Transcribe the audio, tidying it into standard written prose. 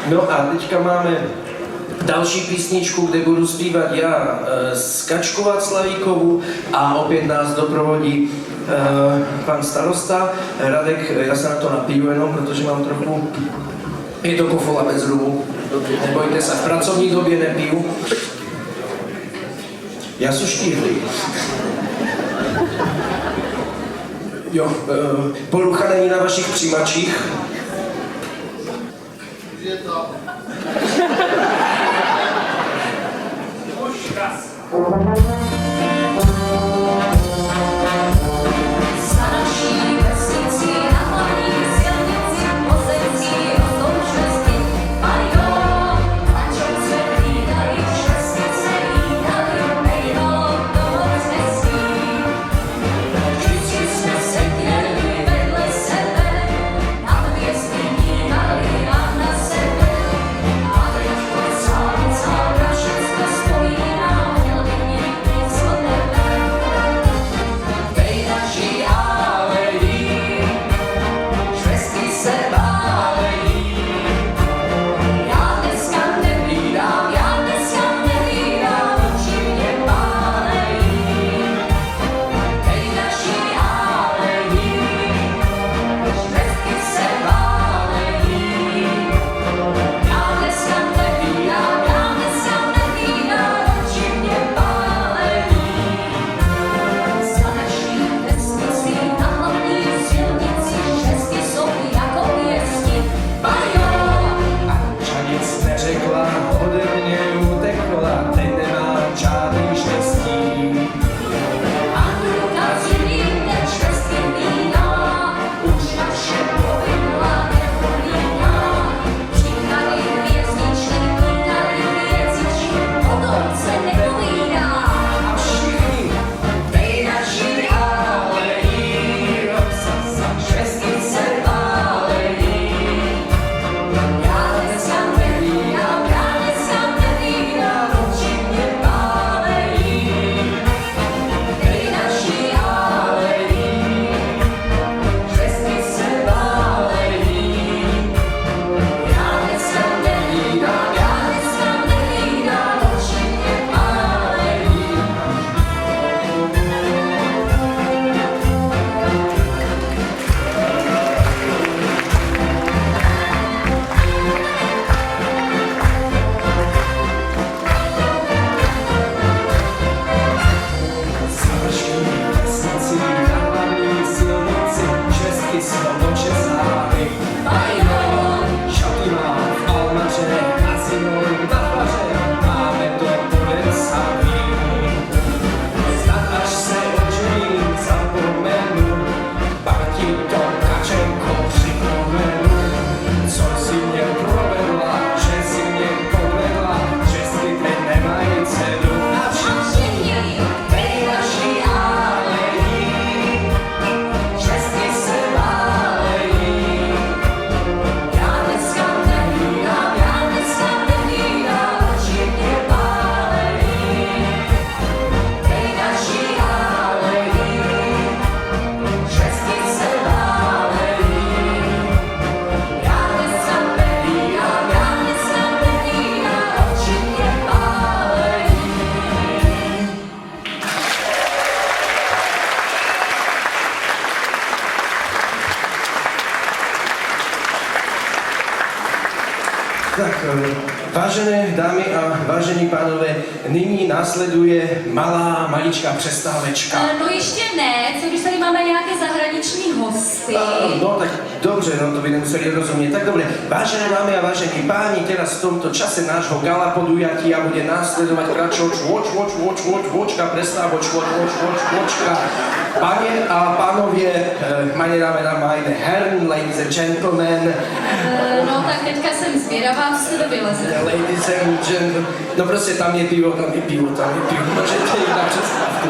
No a teďka máme další písničku, kde budu zpívat já Skačku Václavíkovu a opět nás doprovodí pan starosta Radek. Já se na to napiju jenom, protože mám trochu, je to kofola bez rumu, nebojte se, v pracovní době nepiju. Já jsem štíhlý. Jo, porucha není na vašich přijímačích. Je to. Tak, vážené dámy a vážení pánové, nyní následuje maličká přestávečka. No ještě ne, co když tady máme nějaké zahraniční hosty? No tak dobře, no to by nemuseli rozumět. Tak dobre, vážené dámy a vážení páni, teraz v tomto čase nášho gala podujatia bude následovať prestávočka. Panie a pánově, meine Damen a meine Herren, ladies and gentlemen. No tak teďka jsem zvědavá, co se to vyleze. Ladies and gentlemen, no prostě tam je pivo, Můžete jít na přestávku.